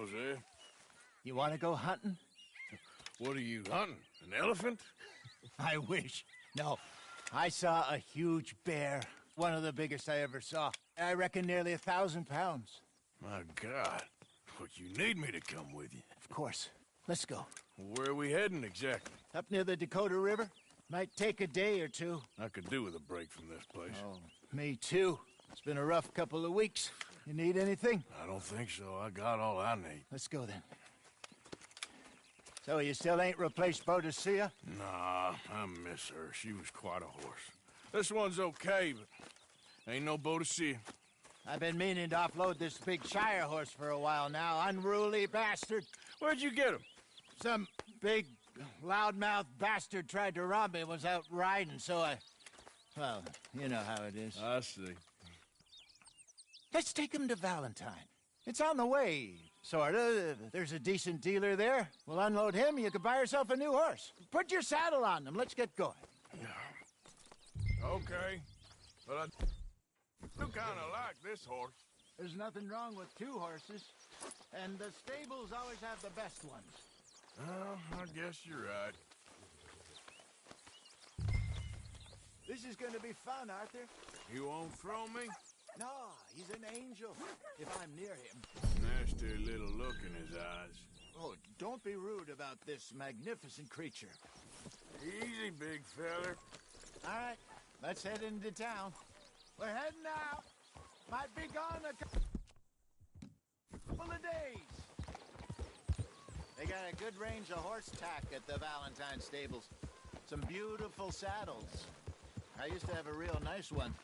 Jose, You want to go hunting? what are you hunting? An elephant? I wish. No. I saw a huge bear. One of the biggest I ever saw. I reckon nearly 1,000 pounds. My God. What, you need me to come with you? Of course. Let's go. Where are we heading exactly? Up near the Dakota River. Might take a day or two. I could do with a break from this place. Oh, me too. It's been a rough couple of weeks. You need anything? I don't think so. I got all I need. Let's go then. So you still ain't replaced Boadicea? Nah, I miss her. She was quite a horse. This one's okay, but ain't no Boadicea. I've been meaning to offload this big Shire horse for a while now. Unruly bastard. Where'd you get him? Some big, loudmouth bastard tried to rob me and was out riding, so I... Well, you know how it is. I see. Let's take him to Valentine. It's on the way, sorta. There's a decent dealer there. We'll unload him, you could buy yourself a new horse. Put your saddle on him, let's get going. Okay, but I do kind of like this horse. There's nothing wrong with two horses, and the stables always have the best ones. Well, I guess you're right. This is gonna be fun, Arthur. You won't throw me? No, he's an angel, if I'm near him. Nasty little look in his eyes. Oh, don't be rude about this magnificent creature. Easy, big feller. All right, let's head into town. We're heading out. Might be gone a couple of days. They got a good range of horse tack at the Valentine stables. Some beautiful saddles. I used to have a real nice one.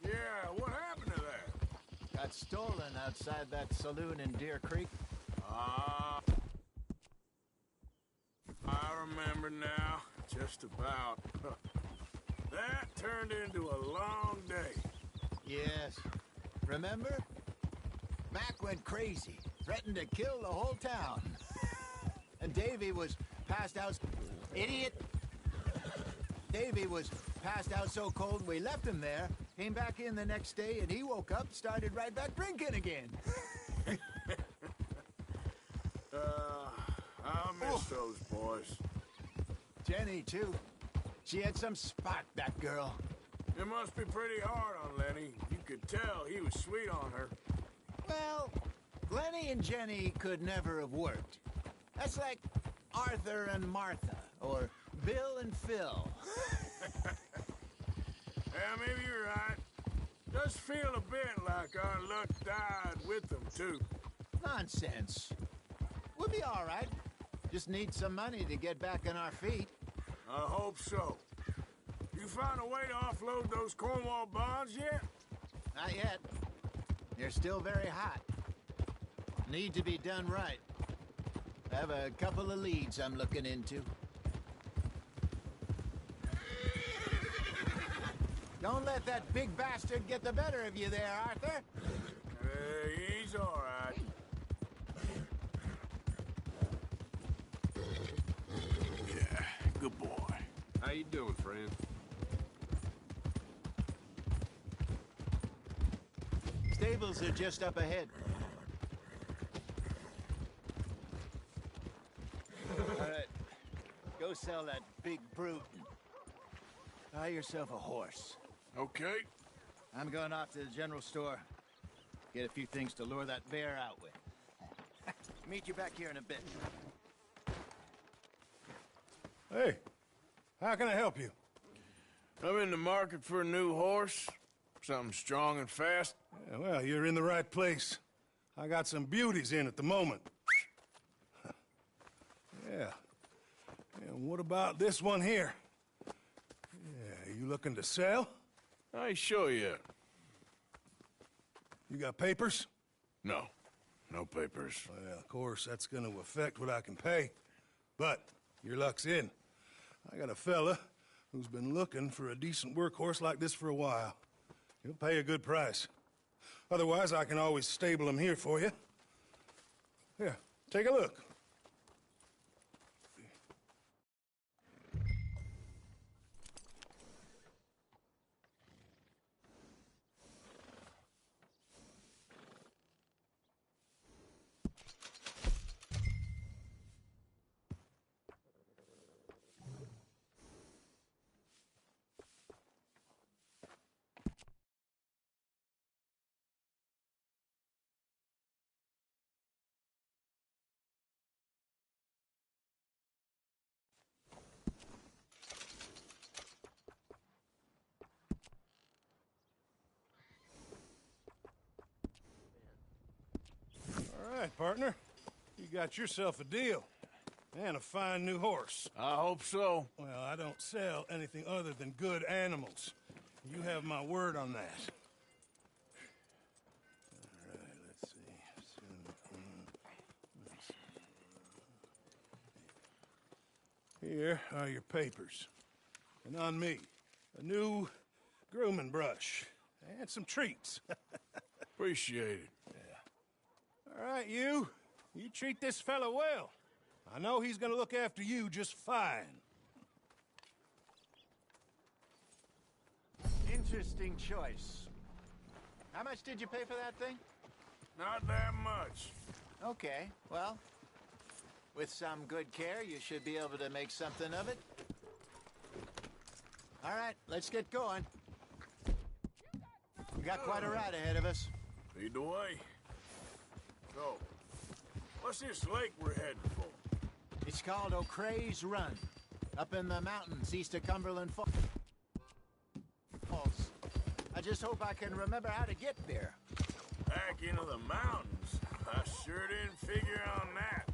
Yeah, what happened to that? Got stolen outside that saloon in Deer Creek. Ah, I remember now, just about. That turned into a long day. Yes. Remember? Mac went crazy, threatened to kill the whole town. And Davy was passed out... Idiot! Davy was passed out so cold we left him there, came back in the next day, and he woke up, started right back drinking again. I miss those boys. Jenny, too. She had some spark, that girl. It must be pretty hard on Lenny. You could tell he was sweet on her. Well, Lenny and Jenny could never have worked. That's like Arthur and Martha, or Bill and Phil. Yeah, maybe you're right. Does feel a bit like our luck died with them, too. Nonsense. We'll be all right. Just need some money to get back on our feet. I hope so. You found a way to offload those Cornwall bonds yet? Not yet. They're still very hot. Need to be done right. I have a couple of leads I'm looking into. Don't let that big bastard get the better of you there, Arthur. He's all right. Yeah, good boy. How you doing, friend? Stables are just up ahead. All right, go sell that big brute and buy yourself a horse. Okay. I'm going off to the general store. Get a few things to lure that bear out with. Meet you back here in a bit. Hey, how can I help you? I'm in the market for a new horse. Something strong and fast. Yeah, well, you're in the right place. I got some beauties in at the moment. Yeah. And what about this one here? Yeah, you looking to sell? I ain't sure yet. You got papers? No. No papers. Well, of course, that's gonna affect what I can pay. But your luck's in. I got a fella who's been looking for a decent workhorse like this for a while. He'll pay a good price. Otherwise, I can always stable him here for you. Here, take a look. right, partner. You got yourself a deal. And a fine new horse. I hope so. Well, I don't sell anything other than good animals. You have my word on that. All right, let's see. Here are your papers. And on me, a new grooming brush and some treats. Appreciate it. All right, you treat this fella well. I know he's gonna look after you just fine. Interesting choice. How much did you pay for that thing? Not that much. Okay, well, with some good care, you should be able to make something of it. All right, let's get going. We got quite a ride ahead of us. Lead the way. So, what's this lake we're heading for? It's called O'Creagh's Run, up in the mountains east of Cumberland Falls. I just hope I can remember how to get there. Back into the mountains? I sure didn't figure on that.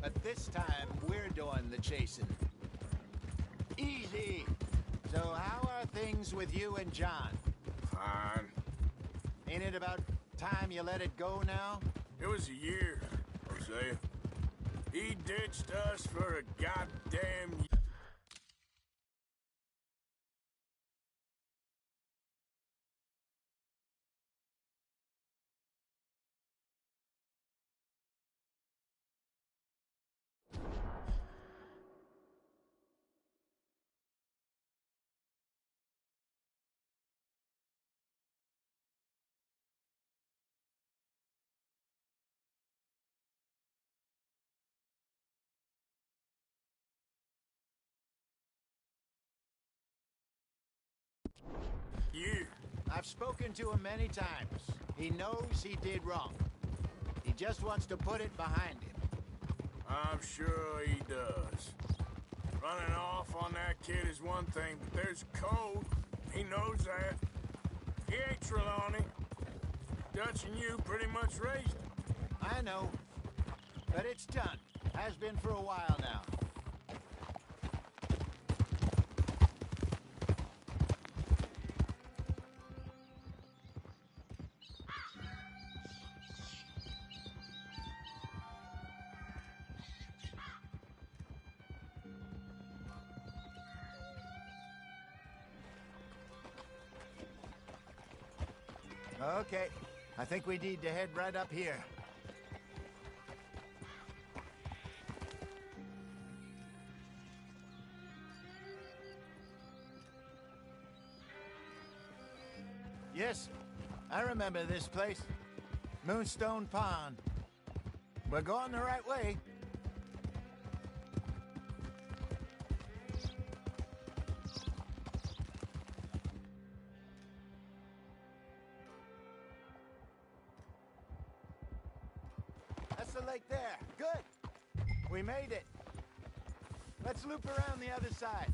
But this time, we're doing the chasing. Easy. So how are things with you and John? Fine. Ain't it about time you let it go now? It was a year, Hosea. He ditched us for a goddamn year. I've spoken to him many times. He knows he did wrong. He just wants to put it behind him. I'm sure he does. Running off on that kid is one thing, but there's code. He knows that. He ain't Trelawney. Dutch and you pretty much raised him. I know. But it's done. Has been for a while now. Okay, I think we need to head right up here. Yes, I remember this place. Moonstone Pond. We're going the right way. That's the lake there. Good. We made it. Let's loop around the other side.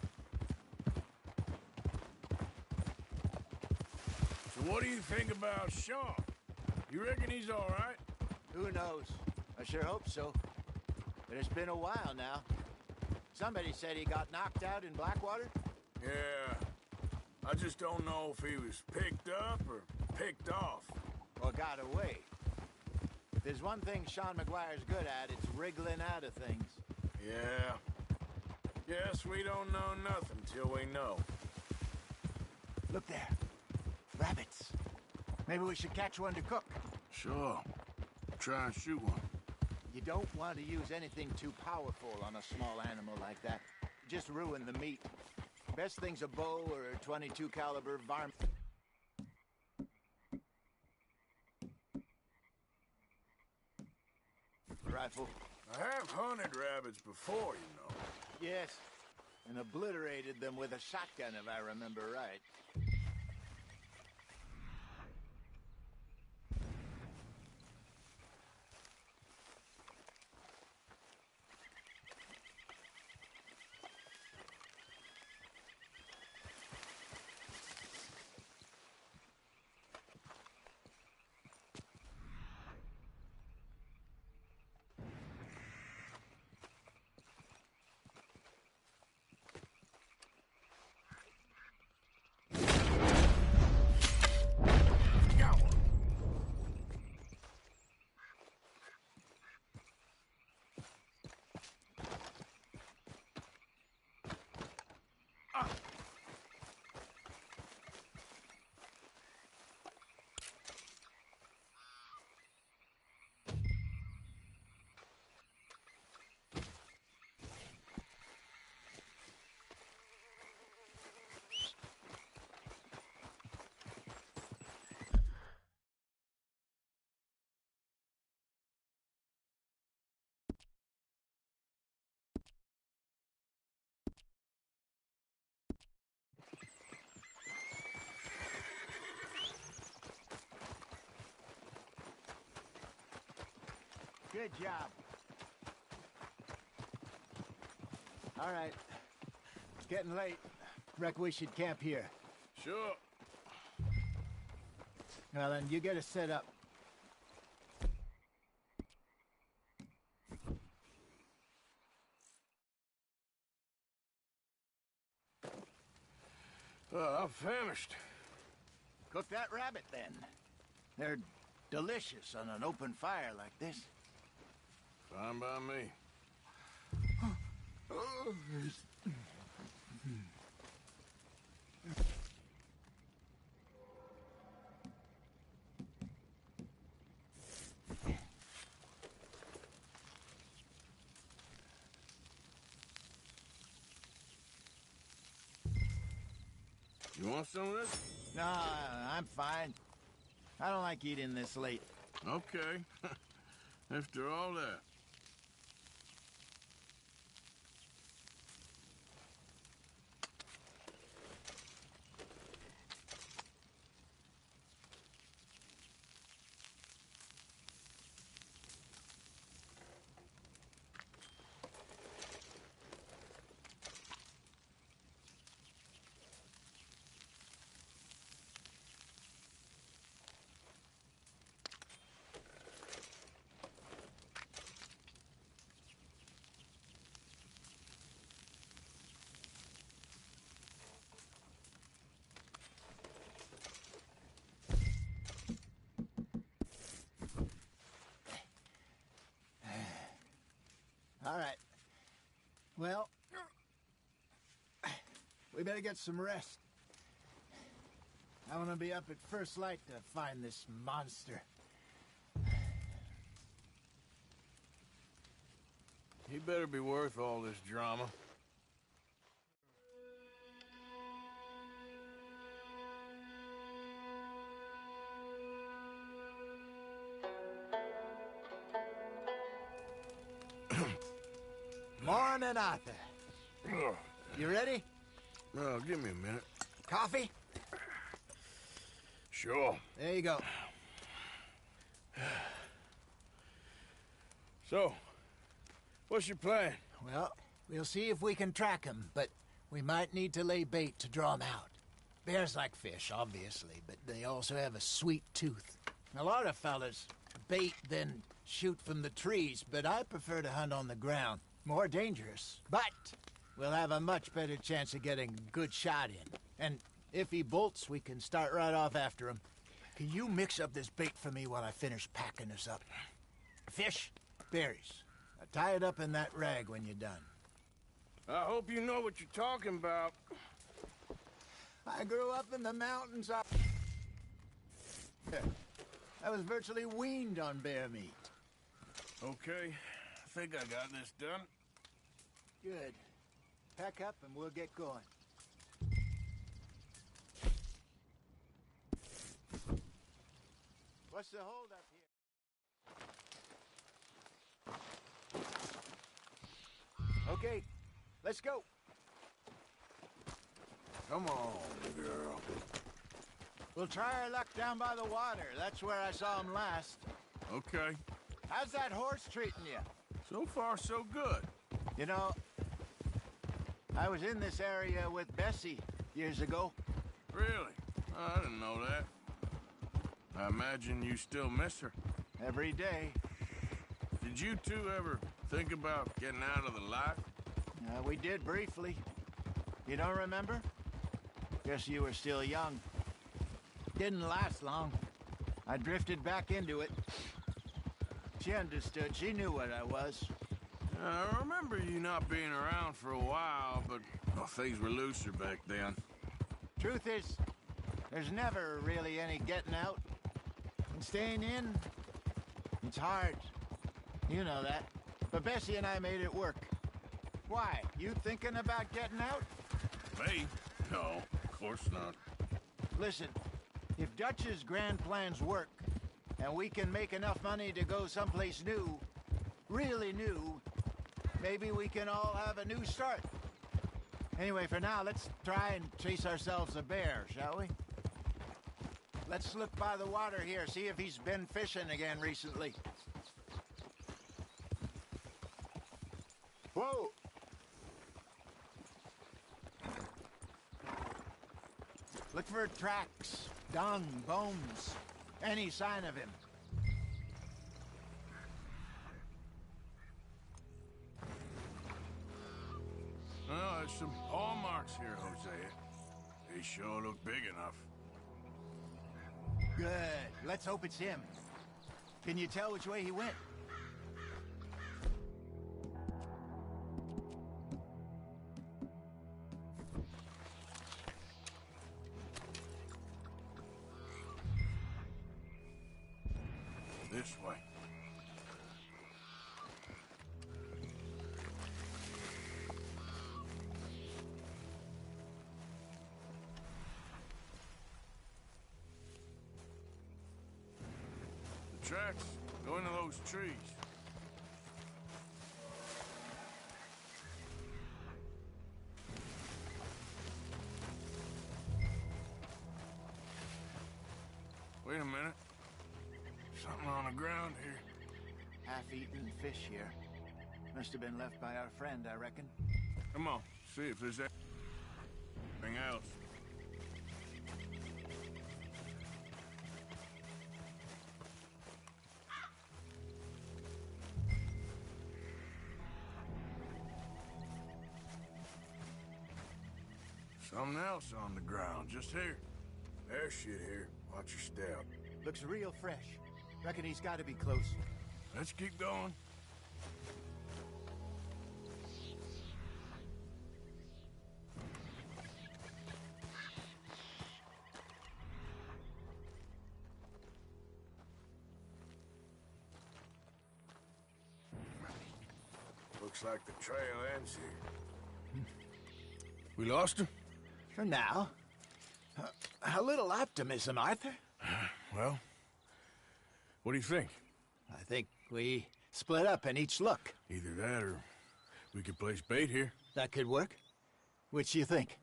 So what do you think about Sean? You reckon he's all right? Who knows? I sure hope so. But it's been a while now. Somebody said he got knocked out in Blackwater. Yeah. I just don't know if he was picked up or picked off. Or got away. If there's one thing Sean McGuire's good at, it's wriggling out of things. Yeah. Guess we don't know nothing till we know. Look there. Rabbits. Maybe we should catch one to cook. Sure. Try and shoot one. You don't want to use anything too powerful on a small animal like that. Just ruin the meat. Best thing's a bow or a .22 caliber varmint. Rifle. I have hunted rabbits before, you know. Yes. And obliterated them with a shotgun, if I remember right. Good job. All right. It's getting late. Reckon we should camp here. Sure. Well, then, you get us set up. I'm famished. Cook that rabbit, then. They're delicious on an open fire like this. Fine by me. You want some of this? No, I'm fine. I don't like eating this late. Okay. After all that. All right. Well, we better get some rest. I want to be up at first light to find this monster. He better be worth all this drama. Morning, Arthur. You ready? Oh, give me a minute. Coffee? Sure. There you go. So, what's your plan? Well, we'll see if we can track him, but we might need to lay bait to draw him out. Bears like fish, obviously, but they also have a sweet tooth. A lot of fellas bait, then shoot from the trees, but I prefer to hunt on the ground. More dangerous, but we'll have a much better chance of getting a good shot in. And if he bolts, we can start right off after him. Can you mix up this bait for me while I finish packing this up? Fish, berries. Tie it up in that rag when you're done. I hope you know what you're talking about. I grew up in the mountains. I was virtually weaned on bear meat. Okay, I think I got this done. Good. Pack up and we'll get going. What's the hold up here? Okay, let's go. Come on, girl. We'll try our luck down by the water. That's where I saw him last. Okay. How's that horse treating you? So far, so good. You know, I was in this area with Bessie years ago. Really? I didn't know that. I imagine you still miss her. Every day. Did you two ever think about getting out of the life? We did briefly. You don't remember? Guess you were still young. Didn't last long. I drifted back into it. She understood. She knew what I was. I remember you not being around for a while, but well, things were looser back then. Truth is, there's never really any getting out. And staying in, it's hard. You know that. But Bessie and I made it work. Why? You thinking about getting out? Me? No, of course not. Listen, if Dutch's grand plans work, and we can make enough money to go someplace new, really new, maybe we can all have a new start. Anyway, for now, let's try and chase ourselves a bear, shall we? Let's look by the water here, see if he's been fishing again recently. Whoa! Look for tracks, dung, bones, any sign of him. Well, there's some paw marks here, Hosea. They sure look big enough. Good. Let's hope it's him. Can you tell which way he went? This way. The tracks go into those trees. Wait a minute. Something on the ground here. Half-eaten fish here. Must have been left by our friend, I reckon. Come on, see if there's anything else. Something else on the ground, just here. There's shit here. Watch your step. Looks real fresh. Reckon he's got to be close. Let's keep going. Looks like the trail ends here. We lost him? For now. A little optimism, Arthur. Well, what do you think? I think we split up and each look. Either that or we could place bait here. That could work. Which you think?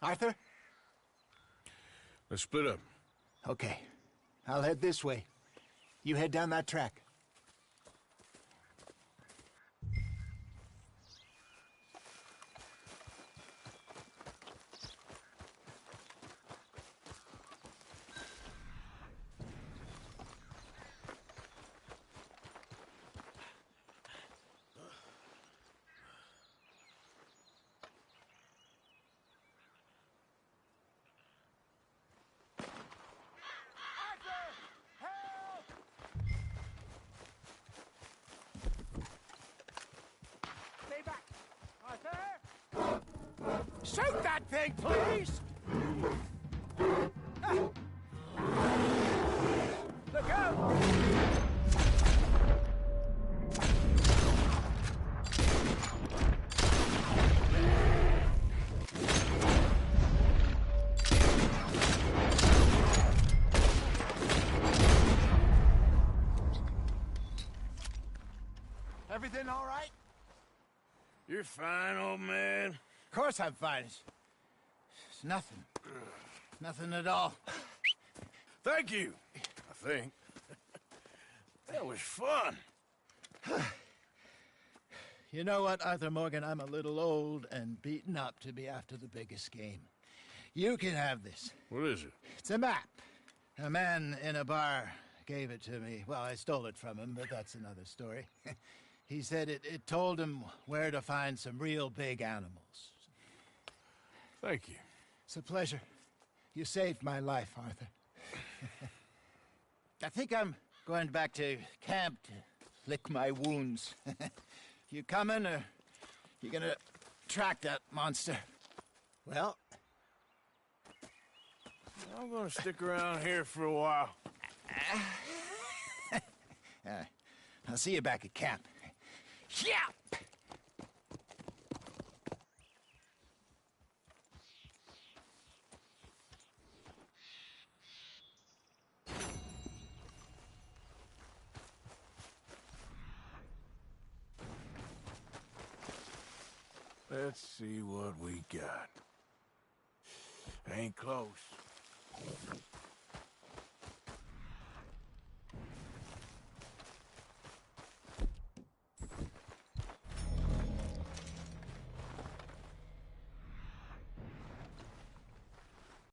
Arthur? Let's split up. Okay. I'll head this way. You head down that track. Shoot that thing, please! Look out! Everything all right? You're fine, old man. Of course I'm fine. It's nothing. Nothing at all. Thank you, I think. That was fun. You know what, Arthur Morgan? I'm a little old and beaten up to be after the biggest game. You can have this. What is it? It's a map. A man in a bar gave it to me. Well, I stole it from him, but that's another story. He said it told him where to find some real big animals. Thank you. It's a pleasure. You saved my life, Arthur. I think I'm Going back to camp to lick my wounds. You coming, or you gonna track that monster? Well, I'm gonna stick around here for a while. I'll see you back at camp. Yeah! Let's see what we got. Ain't close.